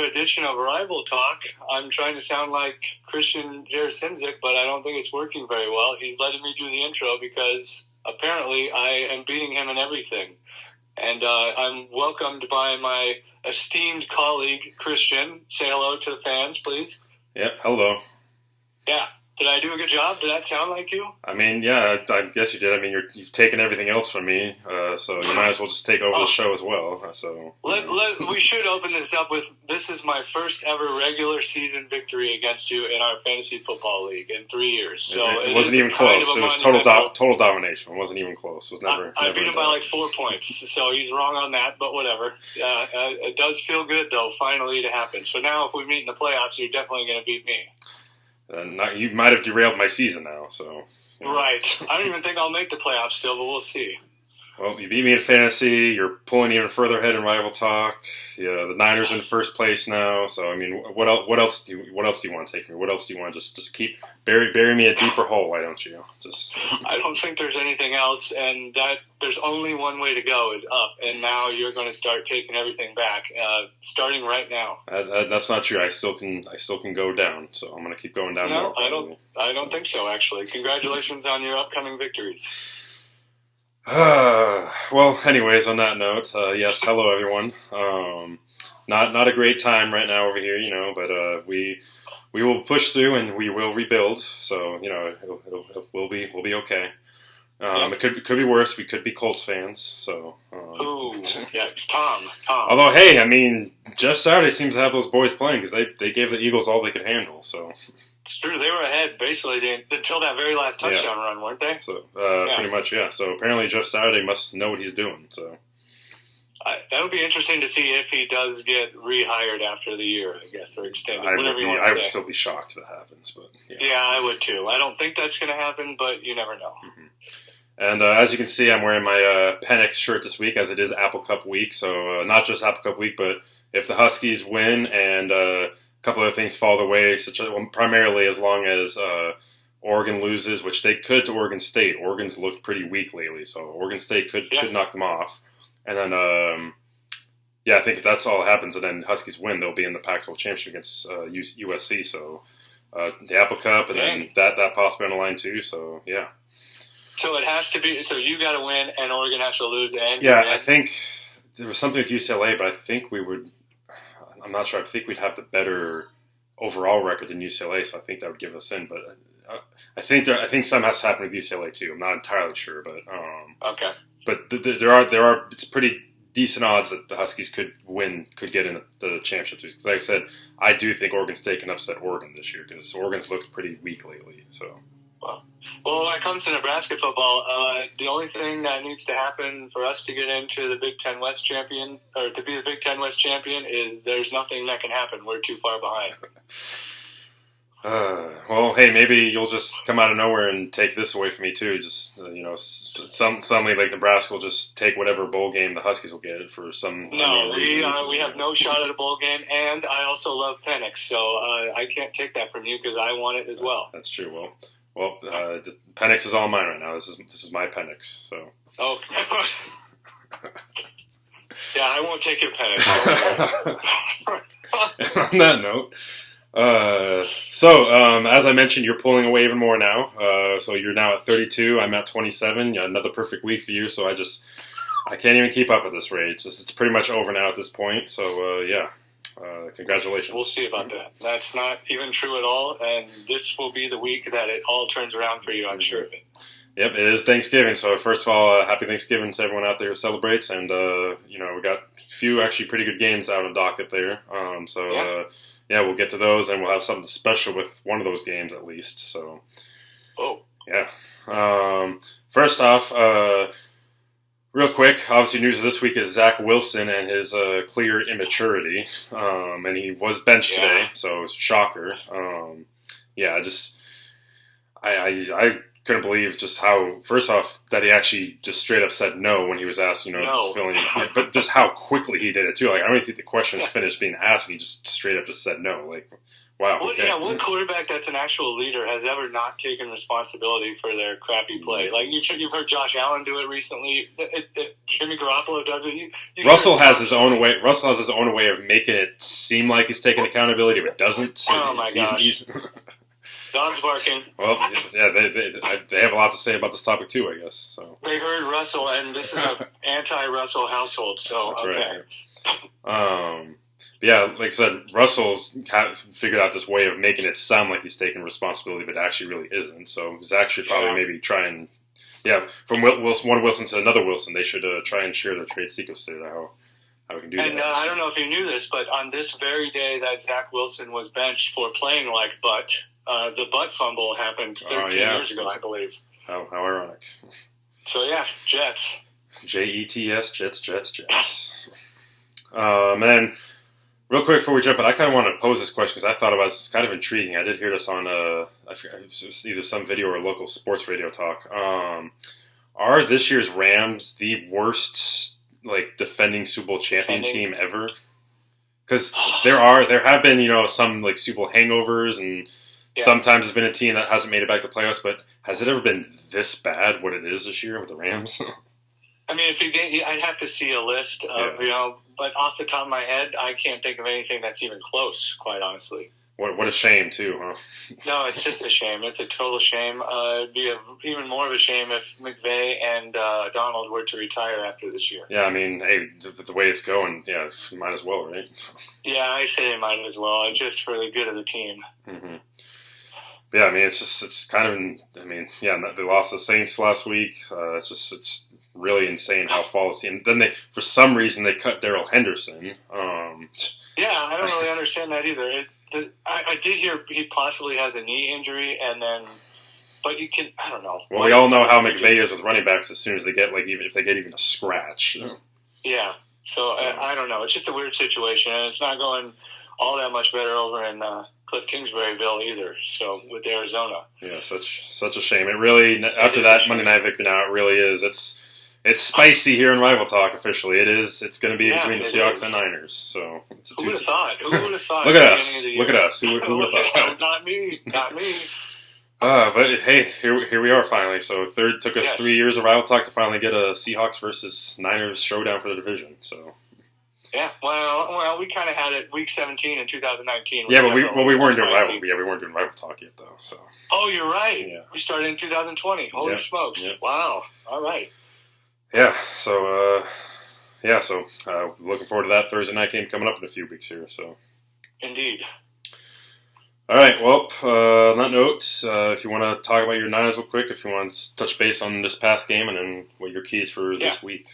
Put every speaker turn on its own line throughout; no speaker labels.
edition of Rival Talk. I'm trying to sound like Christian Jarasimzik, but I don't think it's working very well. He's letting me do the intro because apparently I am beating him in everything. And I'm welcomed by my esteemed colleague, Christian. Say hello to the fans, please.
Yep, hello.
Yeah. Did I do a good job? Did that sound like you?
I mean, yeah, I guess you did. I mean, you've taken everything else from me, so you might as well just take over the show as well. So
we should open this up with, this is my first ever regular season victory against you in our fantasy football league in 3 years. So
it wasn't even close. It was total domination. It wasn't even close. It was never.
I beat him by like 4 points, so he's wrong on that. But whatever. It does feel good though, finally to happen. So now, if we meet in the playoffs, you're definitely going to beat me.
You might have derailed my season now, so...
Right. I don't even think I'll make the playoffs still, but we'll see.
Well, you beat me in fantasy. You're pulling even further ahead in Rival Talk. Yeah, the Niners in first place now. So I mean, what else do you want to take me? What else do you want to just keep bury me a deeper hole? Why don't you just?
I don't think there's anything else, and that there's only one way to go is up. And now you're going to start taking everything back, starting right now.
That's not true. I still can go down. So I'm going to keep going down.
No, I don't think so. Actually, congratulations on your upcoming victories.
Well, anyways, on that note, yes, hello everyone. Not a great time right now over here, but we will push through and we will rebuild. So we'll be okay. It could be worse. We could be Colts fans. So.
Ooh, yeah, it's Tom.
Although, hey, I mean, Jeff Saturday seems to have those boys playing because they gave the Eagles all they could handle. So.
It's true. They were ahead basically until that very last touchdown run, weren't they?
So pretty much, yeah. So apparently, Jeff Saturday must know what he's doing. So
that would be interesting to see if he does get rehired after the year, I guess, or extended. I
would still be shocked if that happens, but
yeah, I would too. I don't think that's going to happen, but you never know.
Mm-hmm. And as you can see, I'm wearing my Penix shirt this week, as it is Apple Cup week. So not just Apple Cup week, but if the Huskies win and couple of things fall the way, primarily as long as Oregon loses, which they could to Oregon State. Oregon's looked pretty weak lately, so Oregon State could knock them off. And then, I think if that's all that happens, and then Huskies win, they'll be in the Pac-12 championship against USC. So the Apple Cup, and then that possibly on the line too. So yeah.
So it has to be. So you got to win, and Oregon has to lose. And
I think there was something with UCLA, but I think we would. I'm not sure. I think we'd have the better overall record than UCLA, so I think that would give us in. But I think something has to happen with UCLA too. I'm not entirely sure, but
okay.
But there are. It's pretty decent odds that the Huskies could get in the championship. Because, like I said, I do think Oregon State can upset Oregon this year because Oregon's looked pretty weak lately. So.
Well, when it comes to Nebraska football, the only thing that needs to happen for us to get into the Big Ten West champion, or to be the Big Ten West champion, is there's nothing that can happen. We're too far behind.
Well, hey, maybe you'll just come out of nowhere and take this away from me too. Just suddenly, like Nebraska will just take whatever bowl game the Huskies will get for some.
No, we have no shot at a bowl game, and I also love Penix, so I can't take that from you because I want it as well.
That's true. Well, Penix is all mine right now. This is my Penix. So.
Oh. Yeah, I won't take your Penix.
On that note, as I mentioned, you're pulling away even more now. So you're now at 32. I'm at 27. Yeah, another perfect week for you. So I can't even keep up at this rate. It's pretty much over now at this point. So congratulations.
We'll see about that. That's not even true at all, and this will be the week that it all turns around for you, I'm sure of it.
Yep, it is Thanksgiving, so first of all, happy Thanksgiving to everyone out there who celebrates, and, we got a few actually pretty good games out on docket there, we'll get to those, and we'll have something special with one of those games at least, so.
Oh.
Yeah. First off, real quick, obviously news of this week is Zach Wilson and his clear immaturity, and he was benched today, so shocker. I couldn't believe just how, first off, that he actually just straight up said no when he was asked,
No.
just filling, but just how quickly he did it too. Like, I don't even think the question was finished being asked, and he just straight up just said no. Like, wow.
Well,
okay.
yeah, one quarterback that's an actual leader has ever not taken responsibility for their crappy play. Like, you've heard Josh Allen do it recently. Jimmy Garoppolo does it.
Russell has his own way. Russell has his own way of making it seem like he's taking accountability, but doesn't.
Oh my gosh. Dogs barking.
Well, yeah, they have a lot to say about this topic too, I guess. So
they heard Russell, and this is an anti-Russell household. So
that's
okay.
Right. Yeah, like I said, Russell's figured out this way of making it sound like he's taking responsibility, but actually really isn't. So he's actually probably maybe trying. Yeah, from one Wilson to another Wilson, they should try and share their trade secrets to how we can do that.
And I don't know if you knew this, but on this very day that Zach Wilson was benched for playing like butt, the butt fumble happened 13 years ago, I believe.
How ironic.
So, yeah, Jets.
Jets, Jets. And then, real quick before we jump in, I kind of want to pose this question because I thought about this. It's kind of intriguing. I did hear this on I forget, it was either some video or local sports radio talk. Are this year's Rams the worst defending Super Bowl champion team ever? Because there have been some Super Bowl hangovers, and sometimes there's been a team that hasn't made it back to playoffs. But has it ever been this bad? What it is this year with the Rams?
I mean, I'd have to see a list of but off the top of my head, I can't think of anything that's even close. Quite honestly.
What a shame too, huh?
No, it's just a shame. It's a total shame. It'd be even more of a shame if McVay and Donald were to retire after this year.
Yeah, I mean, hey, the way it's going, might as well, right?
Yeah, I say it might as well, just for the good of the team.
Mm-hmm. Yeah, I mean, it's kind of, they lost the Saints last week. It's really insane how flawless team. Then for some reason, they cut Darrell Henderson.
Yeah, I don't really understand that either. I did hear he possibly has a knee injury, but I don't know.
Well, we all know how McVay is with running backs as soon as they get, even if they get even a scratch.
Yeah, so I don't know. It's just a weird situation, and it's not going all that much better over in Cliff Kingsburyville either, so with Arizona.
Yeah, such a shame. It really, after that Monday Night victory now, it really is. It's spicy here in Rival Talk officially. It is. It's going to be between the Seahawks and Niners. So
who would have thought? Who would have thought?
Look at us. Look at us. Who would have thought?
Not me.
But hey, here we are finally. So took us 3 years of Rival Talk to finally get a Seahawks versus Niners showdown for the division. So.
Yeah, well, we kind of had it week 17 in 2019.
Yeah, but we weren't doing Rival. Yeah, we weren't doing Rival Talk yet though. So.
Oh, you're right.
Yeah.
We started in 2020. Holy smokes!
Yep.
Wow. All right.
Yeah. So looking forward to that Thursday night game coming up in a few weeks here. So.
Indeed.
All right. Well, on that note, if you want to talk about your Niners real quick, if you want to touch base on this past game, and then what your keys for this week.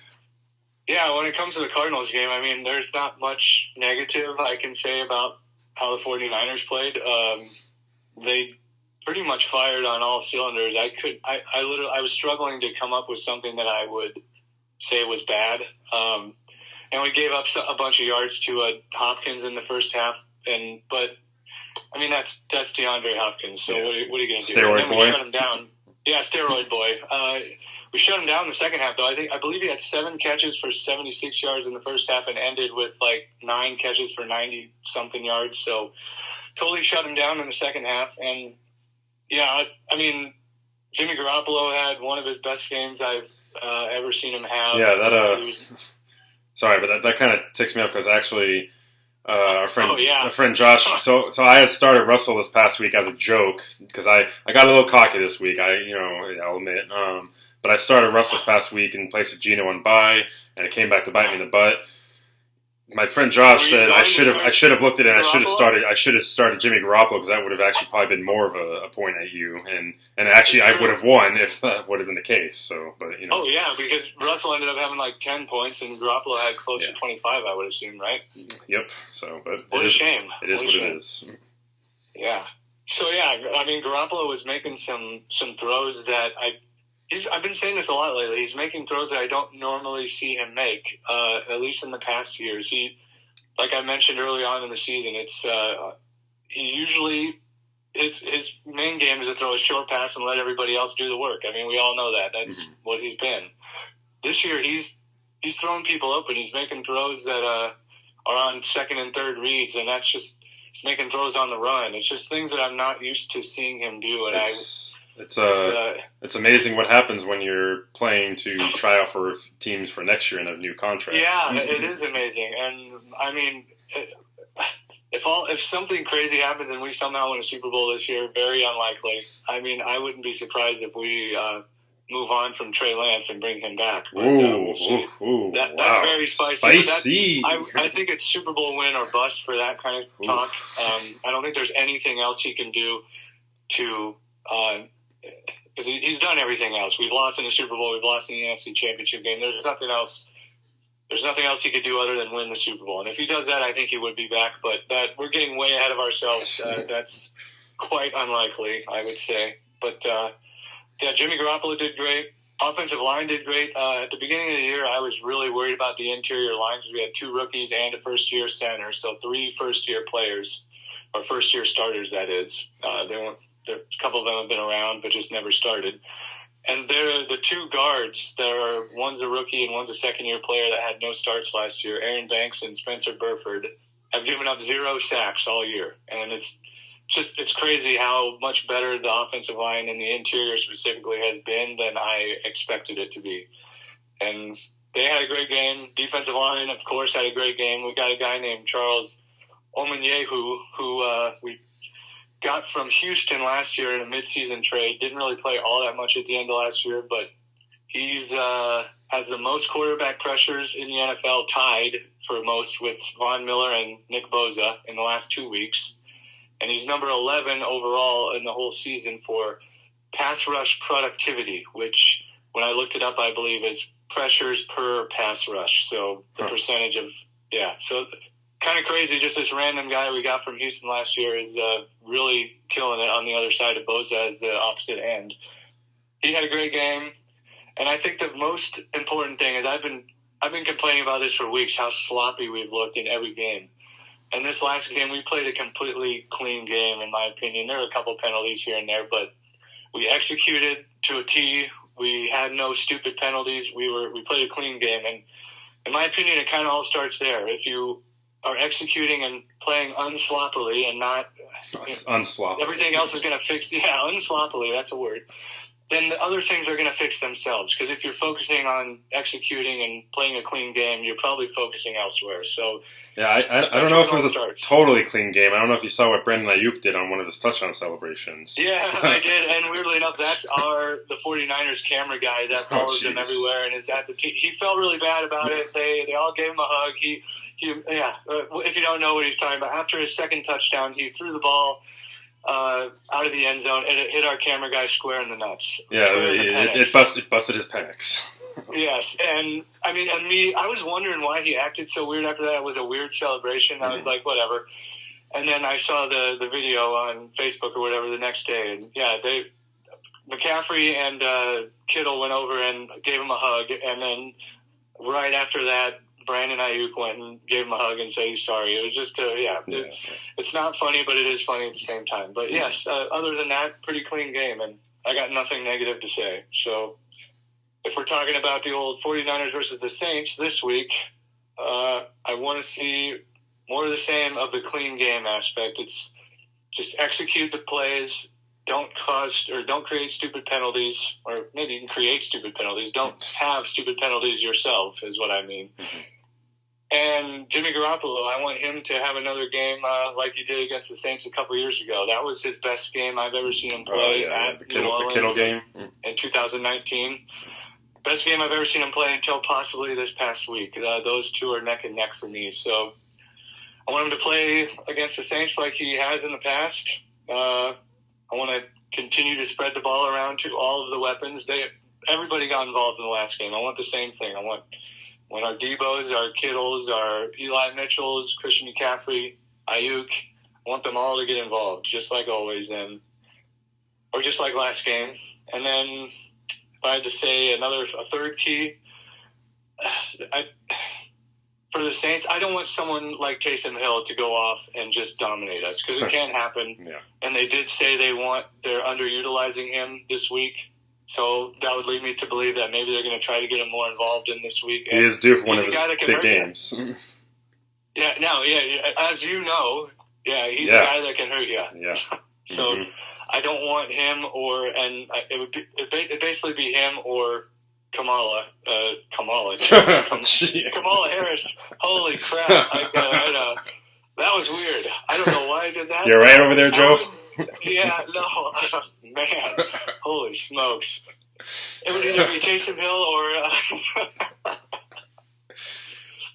Yeah, when it comes to the Cardinals game, I mean, there's not much negative I can say about how the 49ers played. They pretty much fired on all cylinders. I was struggling to come up with something that I would say was bad. And we gave up a bunch of yards to Hopkins in the first half, but I mean that's DeAndre Hopkins. So what are you going to do?
Steroid boy.
We shut him down. Yeah, steroid boy. We shut him down in the second half, though. I believe he had 7 catches for 76 yards in the first half and ended with 9 catches for 90-something yards. So totally shut him down in the second half. And, yeah, I mean, Jimmy Garoppolo had one of his best games I've ever seen him have.
Yeah, sorry, but that kind of ticks me off because actually our friend Josh. So I had started Russell this past week as a joke because I got a little cocky this week. I'll admit. But I started Russell this past week in place of Geno on bye, and it came back to bite me in the butt. My friend Josh said I should have looked at it. And I should have started Jimmy Garoppolo because that would have actually probably been more of a point at you, and actually I would have won if that would have been the case. So, but
Oh yeah, because Russell ended up having 10 points, and Garoppolo had close to 25. I would assume, right?
Yep. So, but
what a shame.
It is what it is.
Yeah. So yeah, I mean Garoppolo was making some throws that I've been saying this a lot lately. He's making throws that I don't normally see him make, at least in the past years. He, like I mentioned early on in the season, he usually his main game is to throw a short pass and let everybody else do the work. I mean, we all know that. That's what he's been. This year, he's throwing people open. He's making throws that are on second and third reads, and that's just he's making throws on the run. It's just things that I'm not used to seeing him do. And
it's amazing what happens when you're playing to try out for teams for next year and a new contract.
Yeah, it is amazing. And I mean, if something crazy happens and we somehow win a Super Bowl this year, very unlikely. I mean, I wouldn't be surprised if we move on from Trey Lance and bring him back. But, we'll see. That's very spicy. I think it's Super Bowl win or bust for that kind of talk. I don't think there's anything else he can do to because he's done everything else. We've lost in the Super Bowl. We've lost in the NFC Championship game. There's nothing else. There's nothing else he could do other than win the Super Bowl. And if he does that, I think he would be back. But we're getting way ahead of ourselves. That's quite unlikely, I would say. But Jimmy Garoppolo did great. Offensive line did great. At the beginning of the year, I was really worried about the interior lines. We had 2 rookies and a first-year center, so 3 first-year players, or first-year starters, that is. A couple of them have been around, but just never started. And they're the 2 guards. One's a rookie and one's a second-year player that had no starts last year. Aaron Banks and Spencer Burford have given up 0 sacks all year. And it's crazy how much better the offensive line and the interior specifically has been than I expected it to be. And they had a great game. Defensive line, of course, had a great game. We got a guy named Charles Omenihu who we got from Houston last year in a midseason trade. Didn't really play all that much at the end of last year, but he's has the most quarterback pressures in the NFL, tied for most with Von Miller and Nick Bosa in the last 2 weeks. And he's number 11 overall in the whole season for pass rush productivity, which when I looked it up, I believe is pressures per pass rush. So the percentage of, so kind of crazy. Just this random guy we got from Houston last year is really killing it on the other side of Bosa as the opposite end. He had a great game. And I think the most important thing is I've been complaining about this for weeks, how sloppy we've looked in every game. And this last game, we played a completely clean game, in my opinion. There were a couple penalties here and there, but we executed to a T. We had no stupid penalties. We played a clean game. And in my opinion, it kind of all starts there. If you are executing and playing unsloppily and not
unsloppily,
everything else is going to fix. Yeah, unsloppily, that's a word. Then the other things are going to fix themselves. Because if you're focusing on executing and playing a clean game, you're probably focusing elsewhere. So
yeah, I don't know if it was a totally clean game. I don't know if you saw what Brandon Ayuk did on one of his touchdown celebrations.
Yeah, I did. And weirdly enough, that's the 49ers camera guy that follows him everywhere and is at the team. He felt really bad about it. They all gave him a hug. If you don't know what he's talking about, after his second touchdown, he threw the ball out of the end zone, and it hit our camera guy square in the nuts.
Yeah, it busted his pecs.
Yes, and I mean, I was wondering why he acted so weird after that. It was a weird celebration. I was like, whatever. And then I saw the video on Facebook or whatever the next day, and McCaffrey and Kittle went over and gave him a hug, and then right after that, Brandon Ayuk went and gave him a hug and said he's sorry. It was just, it's not funny, but it is funny at the same time. But yes, other than that, pretty clean game, and I got nothing negative to say. So if we're talking about the old 49ers versus the Saints this week, I want to see more of the same of the clean game aspect. It's just execute the plays. Don't create stupid penalties, or maybe you can create stupid penalties. Don't have stupid penalties yourself, is what I mean. Mm-hmm. And Jimmy Garoppolo, I want him to have another game like he did against the Saints a couple years ago. That was his best game I've ever seen him play at
the Kittle game
in 2019. Best game I've ever seen him play until possibly this past week. Those two are neck and neck for me. So I want him to play against the Saints like he has in the past. I want to continue to spread the ball around to all of the weapons. Everybody got involved in the last game. I want the same thing. I want when our Debos, our Kittles, our Eli Mitchells, Christian McCaffrey, Ayuk, I want them all to get involved, just like always, or just like last game. And then if I had to say a third key, for the Saints, I don't want someone like Taysom Hill to go off and just dominate us because it can't happen.
Yeah.
And they did say they're underutilizing him this week. So that would lead me to believe that maybe they're going to try to get him more involved in this week.
He is due for one of his big games.
As you know, he's a guy that can hurt you.
Yeah.
So I don't want him it'd basically be him or Kamala Harris. Holy crap! That was weird. I don't know why I did that.
You're right over there, Joe.
Man, holy smokes! It would either be Taysom Hill or.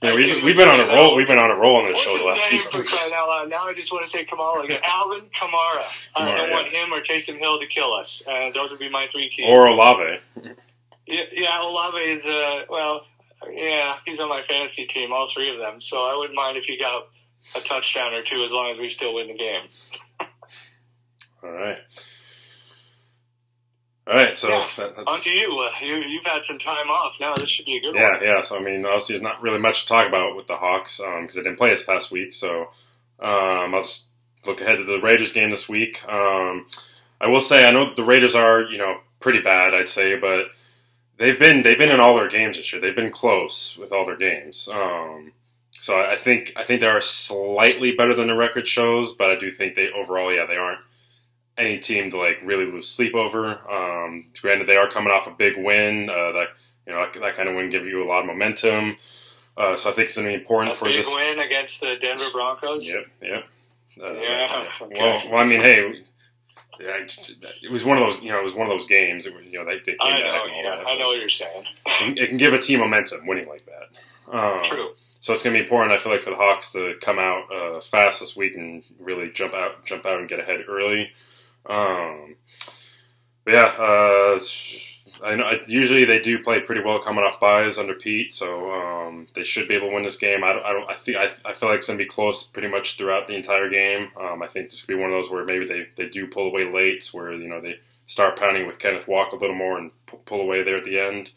We've been on a roll. We've been on a roll on this show the last few weeks.
Now I just want to say Kamala again. Alvin Kamara. I don't want him or Taysom Hill to kill us. Those would be my three keys.
Or Olave.
Yeah, Olave is, he's on my fantasy team, all three of them. So I wouldn't mind if he got a touchdown or two as long as we still win the game.
All right, so...
on to you. You've had some time off. Now this should be a good one.
Yeah, so, I mean, obviously there's not really much to talk about with the Hawks because they didn't play this past week. So I'll just look ahead to the Raiders game this week. I will say, I know the Raiders are, pretty bad, I'd say, but they've been in all their games this year. They've been close with all their games. So I think they are slightly better than the record shows, but I do think they aren't any team to really lose sleep over. Granted, they are coming off a big win. That kind of win give you a lot of momentum. So I think it's going to be important for this
win against the Denver Broncos.
Yep.
Okay.
Well, I mean, hey, it was one of those. It was one of those games. They came back.
I know what you're saying.
It can give a team momentum winning like that.
True.
So it's going to be important, I feel like, for the Hawks to come out fast this week and really jump out and get ahead early. I know usually they do play pretty well coming off byes under Pete, so they should be able to win this game. I feel like it's going to be close pretty much throughout the entire game. I think this could be one of those where maybe they do pull away late, where they start pounding with Kenneth Walker a little more and pull away there at the end.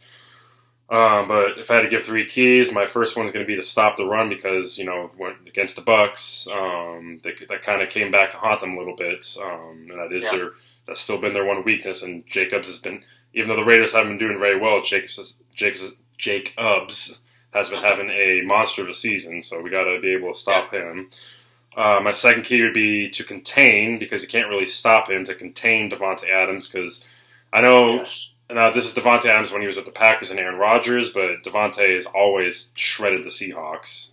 But if I had to give three keys, my first one is going to be to stop the run because, against the Bucks, that kind of came back to haunt them a little bit. And that's still been their one weakness. And Jacobs has been, even though the Raiders haven't been doing very well, Jacobs has been having a monster of a season. So we got to be able to stop him. My second key would be to contain, because you can't really stop him, to contain Davante Adams, because I know... Yes. Now, this is Davante Adams when he was with the Packers and Aaron Rodgers, but Davante has always shredded the Seahawks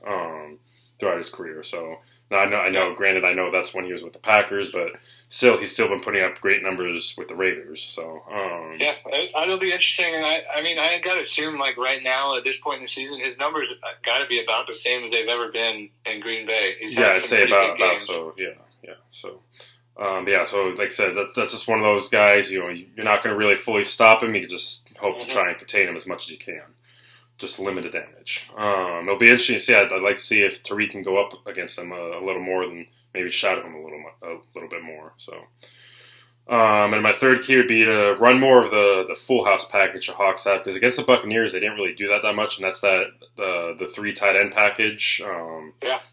throughout his career. So, now I know. Granted, I know that's when he was with the Packers, but still, he's still been putting up great numbers with the Raiders. So,
it'll be interesting. And I got to assume, right now at this point in the season, his numbers got to be about the same as they've ever been in Green Bay.
I'd say about so. Yeah. So. So like I said, that's just one of those guys, you're not going to really fully stop him. You can just hope to try and contain him as much as you can. Just limited damage. It'll be interesting to see. I'd like to see if Tariq can go up against him a little more than maybe shadow him a little bit more. So, and my third key would be to run more of the full house package the Hawks have, because against the Buccaneers, they didn't really do that much, and that's the three tight end package,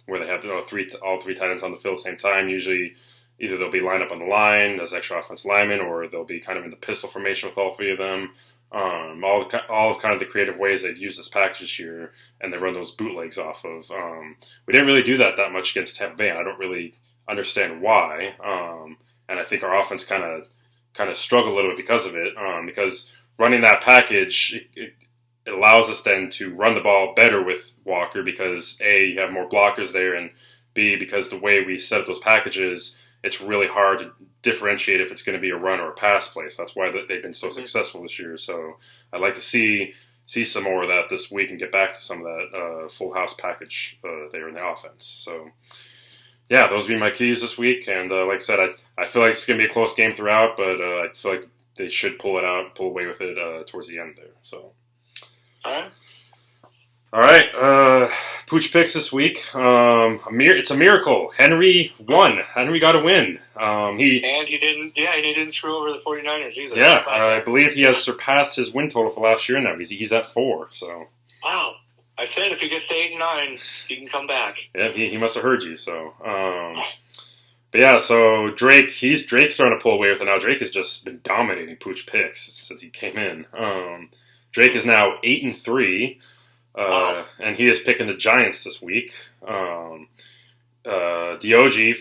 where they have all three tight ends on the field at the same time. Usually, either they'll be lined up on the line as extra offensive linemen, or they'll be kind of in the pistol formation with all three of them. All of kind of the creative ways they've used this package this year, and they run those bootlegs off of. We didn't really do that much against Tampa Bay. I don't really understand why, and I think our offense kind of struggled a little bit because of it. Because running that package, it allows us then to run the ball better with Walker, because A, you have more blockers there, and B, because the way we set up those packages, it's really hard to differentiate if it's going to be a run or a pass play. So that's why they've been so successful this year. So I'd like to see some more of that this week and get back to some of that full house package there in the offense. So, yeah, those would be my keys this week. And like I said, I feel like it's going to be a close game throughout, but I feel like they should pull away with it towards the end there. So, all right. Pooch picks this week. It's a miracle. Henry won. Henry got a win. He
didn't screw over the 49ers either.
Yeah, I believe he has surpassed his win total for last year now. He's at 4. So.
Wow. I said if he gets to 8-9, he can come back.
Yeah, he must have heard you. So, but yeah, so Drake's starting to pull away with it now. Drake has just been dominating Pooch picks since he came in. Drake is now 8-3, and he is picking the Giants this week. Dog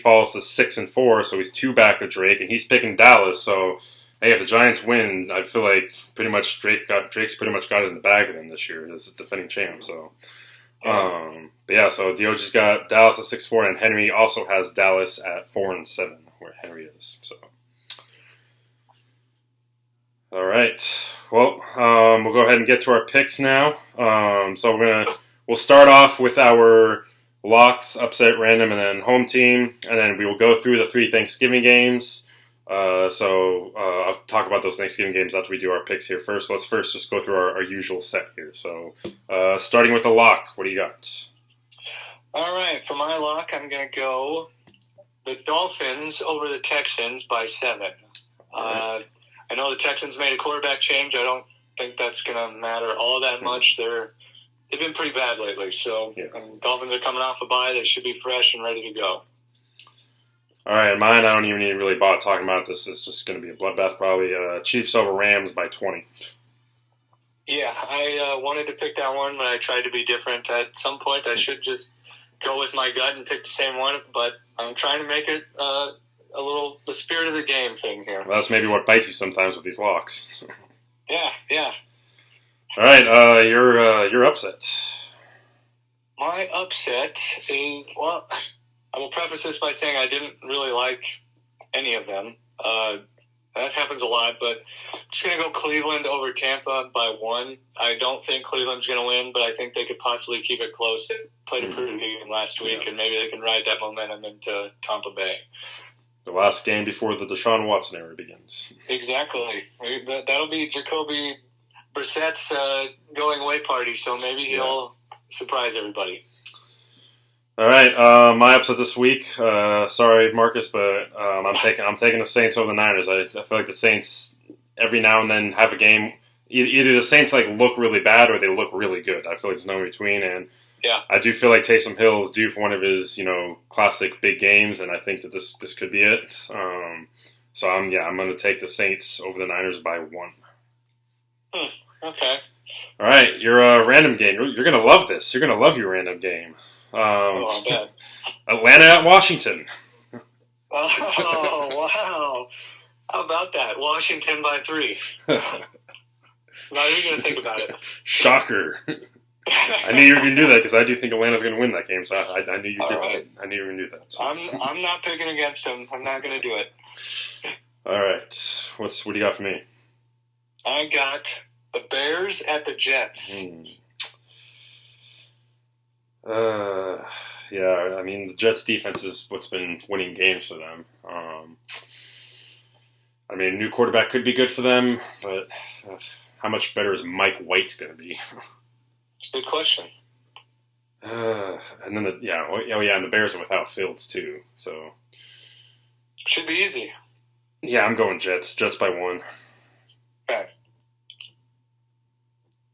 falls to 6-4, so he's 2 back of Drake, and he's picking Dallas. So, hey, if the Giants win, I feel like pretty much Drake's pretty much got it in the bag of them this year as a defending champ. So, but yeah, so Dog's got Dallas at 6-4, and Henry also has Dallas at 4-7, where Henry is. So, all right, well, we'll go ahead and get to our picks now. So we'll start off with our locks, upset, random, and then home team, and then we will go through the 3 Thanksgiving games. So I'll talk about those Thanksgiving games after we do our picks here first. So let's first just go through our usual set here. So starting with the lock, what do you got?
All right, for my lock, I'm going to go the Dolphins over the Texans by 7. Right. I know the Texans made a quarterback change. I don't think that's going to matter all that much. They've been pretty bad lately. So Dolphins are coming off a bye. They should be fresh and ready to go.
All right, mine, I don't even need to really bother talking about this. It's just going to be a bloodbath probably. Chiefs over Rams by 20.
Yeah, I wanted to pick that one, but I tried to be different. At some point, I should just go with my gut and pick the same one, but I'm trying to make it a little the spirit of the game thing here.
Well, that's maybe what bites you sometimes with these locks.
Yeah.
All right, your upset.
My upset is, well, I will preface this by saying I didn't really like any of them. That happens a lot, but I'm just going to go Cleveland over Tampa by 1. I don't think Cleveland's going to win, but I think they could possibly keep it close. They played a pretty good game last week, and maybe they can ride that momentum into Tampa Bay.
The last game before the Deshaun Watson era begins.
Exactly. That'll be Jacoby Brissett's going away party, so maybe he'll surprise everybody.
All right, my upset this week. Sorry, Marcus, but I'm taking the Saints over the Niners. I feel like the Saints every now and then have a game. Either the Saints look really bad or they look really good. I feel like there's no in between, and I do feel like Taysom Hill is due for one of his classic big games, and I think that this could be it. So I'm going to take the Saints over the Niners by 1.
Okay.
All right, your random game. You're going to love this. You're going to love your random game.
I bet.
Atlanta at Washington.
Oh, wow. How about that? Washington by 3. Not even going to think about it.
Shocker. I knew you were going to do that because I do think Atlanta's going to win that game, so I knew you did that. I knew you were going to do that. So.
I'm not picking against him. I'm not going to do it.
All right. What do you got for me?
I got the Bears at the Jets.
Yeah, I mean, the Jets' defense is what's been winning games for them. I mean, a new quarterback could be good for them, but how much better is Mike White going to be?
It's a good question.
And then and the Bears are without Fields too, so
should be easy.
Yeah, I'm going Jets. Jets by 1.
Okay.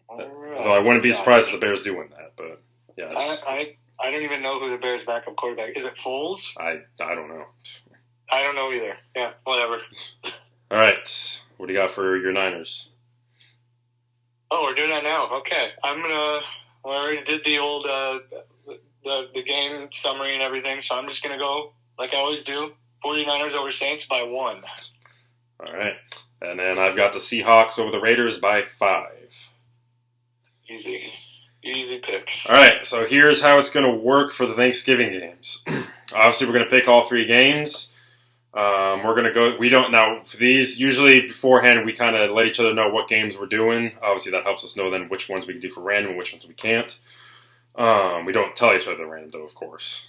All right.
Although I wouldn't be surprised if the Bears do win that, but yeah.
I don't even know who the Bears' backup quarterback is. It Foles?
I don't know.
I don't know either. Yeah, whatever.
All right, what do you got for your Niners?
Oh, we're doing that now. Okay, I already did the old the game summary and everything, so I'm just gonna go like I always do. 49ers over Saints by 1.
All right, and then I've got the Seahawks over the Raiders by 5.
Easy pick.
All right, so here's how it's going to work for the Thanksgiving games. Obviously, we're going to pick all 3 games. We're going to go. We don't now for these. Usually beforehand, we kind of let each other know what games we're doing. Obviously, that helps us know then which ones we can do for random and which ones we can't. We don't tell each other random, though, of course.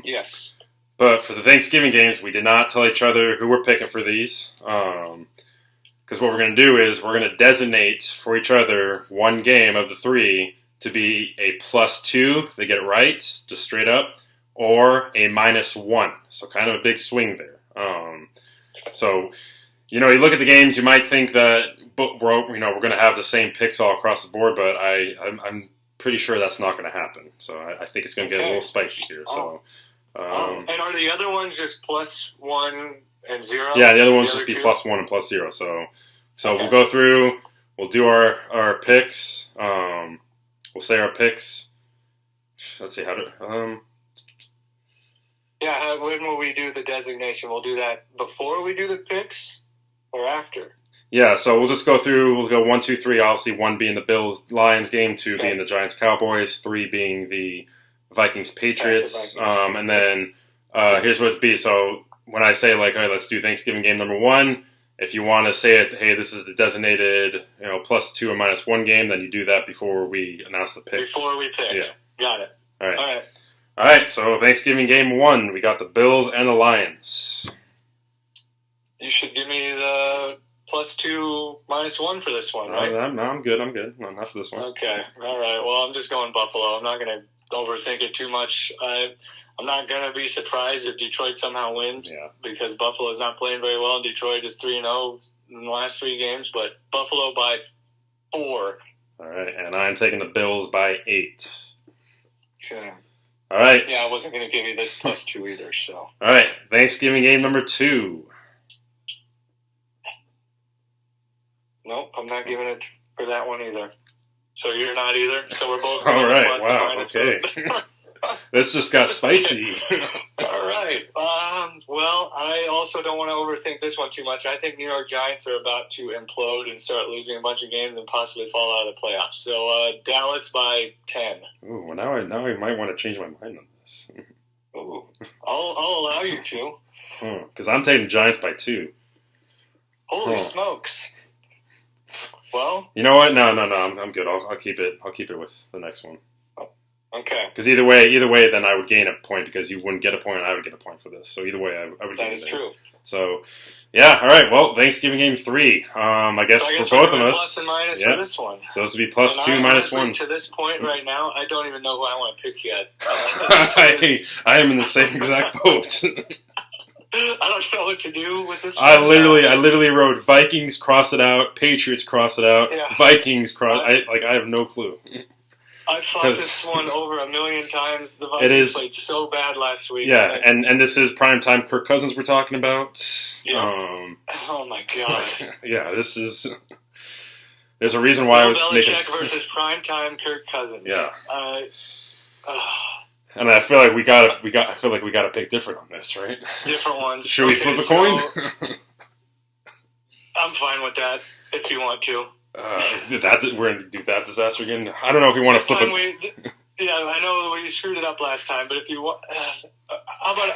Yes.
But for the Thanksgiving games, we did not tell each other who we're picking for these. Because what we're going to do is we're going to designate for each other one game of the 3 to be a +2 if they get it right, just straight up, or a -1. So kind of a big swing there. So, you look at the games, you might think that we're going to have the same picks all across the board, but I'm pretty sure that's not going to happen. So I think it's going to get a little spicy here. So,
and are the other ones just +1 and 0?
Yeah, the other ones just be +1 and +0. So we'll go through. We'll do our picks. We'll say our picks. Let's see how to.
Yeah, when will we do the designation? We'll do that before we do the picks or after?
Yeah, so we'll just go through. We'll go 1, 2, 3. Obviously, 1 being the Bills-Lions game, 2 being the Giants-Cowboys, 3 being the Vikings-Patriots. And then here's what it'd be. So when I say, like, all right, let's do Thanksgiving game number 1, if you want to say it, hey, this is the designated, +2 or -1 game, then you do that before we announce the picks.
Before we pick.
Yeah.
Got it.
All right, so Thanksgiving game 1, we got the Bills and the Lions.
You should give me the +2, -1 for this one, right?
No, I'm good. No, not for this one.
Okay. All right. Well, I'm just going Buffalo. I'm not going to overthink it too much. I'm not going to be surprised if Detroit somehow wins because Buffalo's not playing very well, and Detroit is 3-0 in the last 3 games, but Buffalo by 4.
All right, and I'm taking the Bills by 8.
Okay.
All right.
Yeah, I wasn't going to give you the +2 either, so.
All right, Thanksgiving game number 2.
Nope, I'm not giving it for that one either. So you're not either. So we're both
all right.
plus
Wow.
and minus.
Okay. This just got spicy.
All right. Well, I also don't want to overthink this one too much. I think New York Giants are about to implode and start losing a bunch of games and possibly fall out of the playoffs. So Dallas by 10.
Ooh, well, now I might want to change my mind on this.
Ooh, I'll allow you to.
Because I'm taking Giants by 2.
Holy smokes! Well,
you know what? No, I'm good. I'll keep it. I'll keep it with the next one.
Okay.
Because either way, then I would gain a point because you wouldn't get a point and I would get a point for this. So either way, I would gain.
That is true.
So, yeah, all right. Well, Thanksgiving game 3. I guess for both of us.
Plus and minus for this one.
So this would be +2, -1.
To this point right now, I don't even know who I want to pick yet.
I am in the same exact boat.
I don't know what to do with this one.
I literally wrote Vikings, cross it out, Patriots, cross it out, Vikings, cross. I have no clue.
I've thought this one over a million times. The Vikings played so bad last week.
Yeah, and this is primetime Kirk Cousins we're talking about.
Yeah. Oh my god.
Yeah, this is. There's a reason why I was making
Belichick versus primetime Kirk Cousins.
Yeah. And I feel like we gotta pick different on this, right?
Different ones.
Should we flip a coin?
I'm fine with that if you want to.
We're gonna do that disaster again. I don't know if you want to flip it.
Yeah, I know we screwed it up last time, but if you want, how about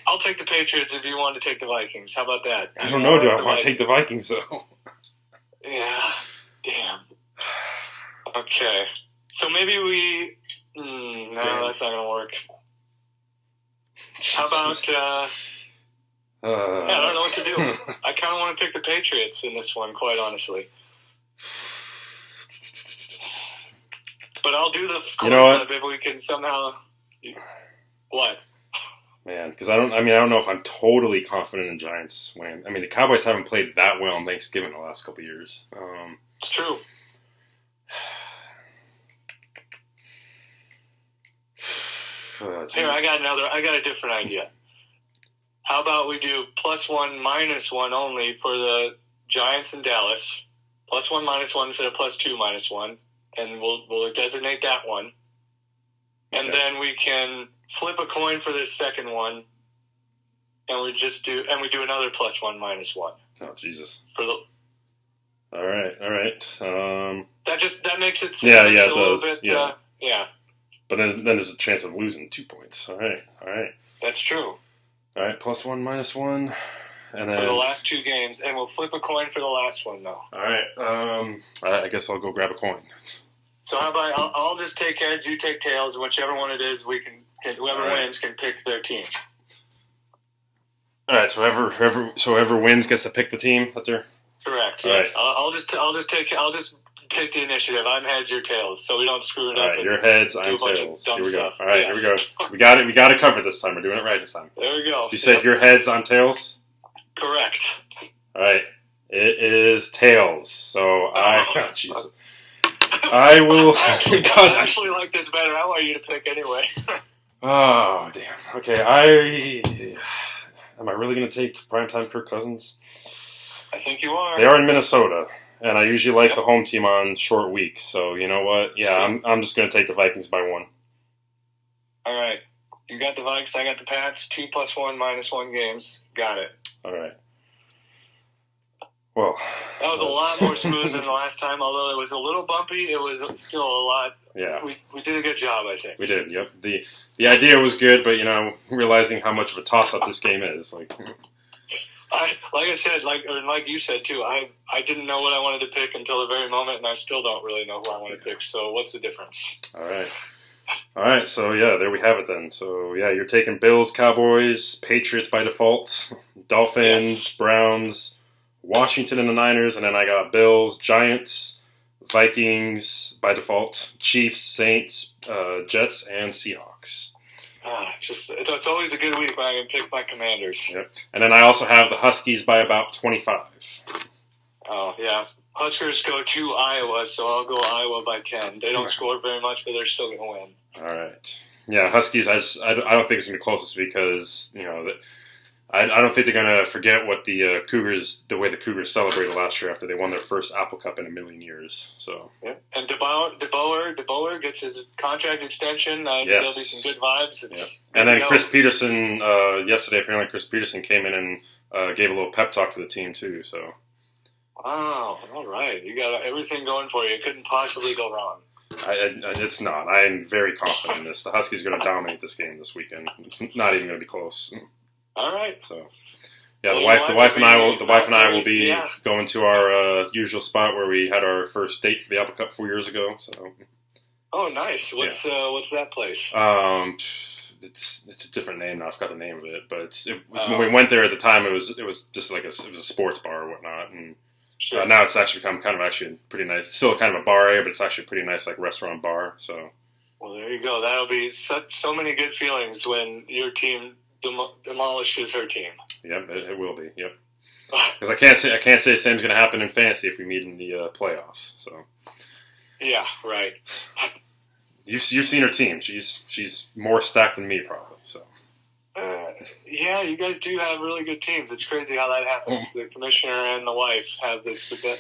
I'll take the Patriots if you want to take the Vikings. How about that?
I don't know. Do I want to take the Vikings though?
Yeah. Damn. Okay. So maybe we. No, that's not gonna work. How about? I don't know what to do. I kind of want to pick the Patriots in this one, quite honestly. But I'll do the coin flip if we can somehow. What?
Man, because I don't know if I'm totally confident in Giants winning. I mean, the Cowboys haven't played that well on Thanksgiving the last couple of years.
It's true. Here, I got a different idea. How about we do +1, -1 only for the Giants and Dallas? +1, -1 instead of +2, -1, and we'll designate that one. And then we can flip a coin for this second one, and we do another +1, -1.
Oh Jesus!
All
right.
That makes it
it
a little
does.
bit.
But then there's a chance of losing 2 points. All right.
That's true.
All right, +1, -1, and then
for the last 2 games, and we'll flip a coin for the last one, though.
All right. I guess I'll go grab a coin.
So how about I'll just take heads, you take tails, and whichever one it is, whoever wins can pick their team.
All right. So whoever wins gets to pick the team that they're.
Correct. Yes. Right. I'll just take the initiative. I'm heads, you're tails, so we don't screw it up.
All right, your heads, I'm tails. Here we go. All right,
Yes.
Here we go. We got it. We got it covered this time. We're doing it right this time.
There we go.
You said your heads, I'm tails.
Correct.
All right, it is tails. So Jesus. I will.
I actually like this better. I want you to pick anyway.
Oh, damn. Okay, am I really going to take primetime Kirk Cousins?
I think you are.
They are in Minnesota, and I usually like the home team on short weeks. So you know what? Yeah, I'm just going to take the Vikings by 1.
All right. You got the Vikes. I got the Pats. 2 + 1 - 1 games. Got it.
All right. Well,
that was a lot more smooth than the last time. Although it was a little bumpy, it was still a lot.
Yeah,
we did a good job, I think.
We did. Yep. The idea was good, but realizing how much of a toss-up this game is, like
I said, like you said too. I didn't know what I wanted to pick until the very moment, and I still don't really know who I want to pick. So what's the difference?
All right. So yeah, there we have it then. So yeah, you're taking Bills, Cowboys, Patriots by default, Dolphins, Browns, Washington and the Niners, and then I got Bills, Giants, Vikings by default, Chiefs, Saints, Jets, and Seahawks.
It's always a good week when I can pick my Commanders.
Yep. And then I also have the Huskies by about 25.
Oh, yeah. Huskers go to Iowa, so I'll go Iowa by 10. They don't score very much, but they're still going to win.
All right. Yeah, Huskies, I don't think it's going to be close this week because, I don't think they're going to forget what the way the Cougars celebrated last year after they won their first Apple Cup in a million years. So.
Yeah. And DeBoer gets his contract extension. There'll be some good vibes.
And then Chris Peterson, yesterday apparently Chris Peterson came in and gave a little pep talk to the team too. So.
Wow! All right, you got everything going for you. It couldn't possibly go wrong.
It's not. I am very confident in this. The Huskies are going to dominate this game this weekend. It's not even going to be close.
All right.
So, yeah, the wife and I will be going to our usual spot where we had our first date for the Apple Cup 4 years ago. So.
Oh, nice. What's that place?
It's a different name now. I forgot the name of it, but when we went there at the time, it was just like it was a sports bar or whatnot, and. Sure. Now it's actually become kind of actually pretty nice. It's still kind of a bar area, but it's actually a pretty nice like restaurant bar. So,
well, there you go. That'll be so many good feelings when your team demolishes her team.
Yep, it will be. Yep. Because I can't say the same's going to happen in fantasy if we meet in the playoffs. So.
Yeah. Right.
You've seen her team. She's more stacked than me probably. So.
Yeah, you guys do have really good teams. It's crazy how that happens. The commissioner and the wife have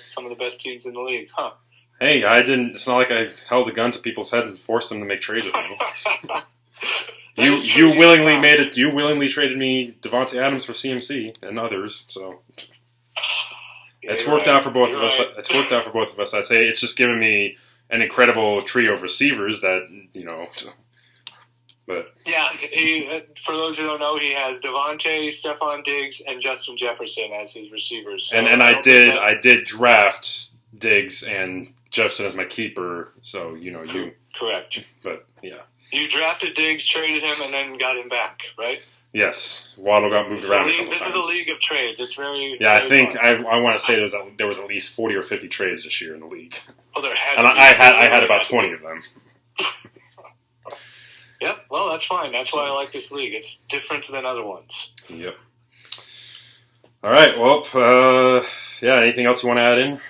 some of the best teams in the league, huh?
Hey, I didn't. It's not like I held a gun to people's head and forced them to make trades with me. You willingly made it. You willingly traded me Devontae Adams for CMC and others. So it's worked out for both of us. It's worked out for both of us. I'd say it's just given me an incredible trio of receivers that But
yeah, for those who don't know, he has Devontae, Stephon Diggs, and Justin Jefferson as his receivers. So
and I did draft Diggs and Jefferson as my keeper. So you
correct.
But yeah,
you drafted Diggs, traded him, and then got him back, right?
Yes, Waddle got moved around.
This is a league of trades. It's very
I think I want to say there was at least 40 or 50 trades this year in the league.
Oh, there had.
And I had about 20 of them.
Yep, well, that's fine. That's why I like this league. It's different than other ones.
Yep. All right, well, anything else you want to add in?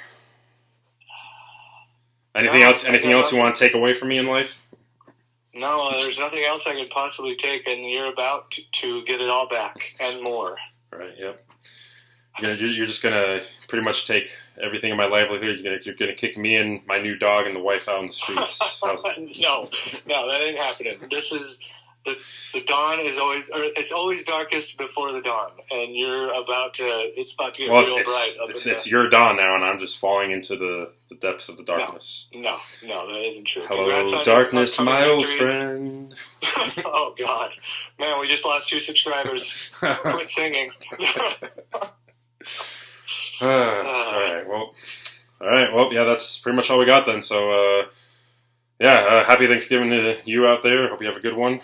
Anything else you want to take away from me in life?
No, there's nothing else I could possibly take, and you're about to get it all back and more.
All right, yep. You're just going to pretty much take everything in my livelihood. You're gonna kick me and my new dog and the wife out in the streets.
No, that ain't happening. This is the dawn is always, or it's always darkest before the dawn, and it's about to get real bright.
It's your dawn now, and I'm just falling into the depths of the darkness.
No, that isn't true.
Hello, darkness, my old friend.
Oh God, man, we just lost 2 subscribers. Quit singing.
All right. Well, yeah, that's pretty much all we got then. So, happy Thanksgiving to you out there. Hope you have a good one.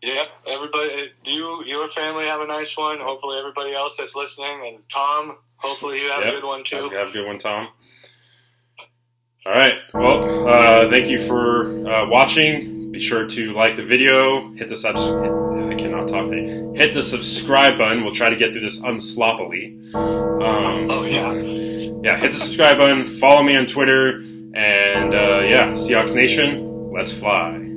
Yeah, everybody, your family have a nice one. Hopefully everybody else that's listening, and Tom, hopefully you have a good one too.
You have a good one, Tom. All right. Well, thank you for watching. Be sure to like the video, hit the subscribe button. We'll try to get through this unsloppily.
Yeah,
hit the subscribe button. Follow me on Twitter, And yeah, Seahawks Nation, let's fly.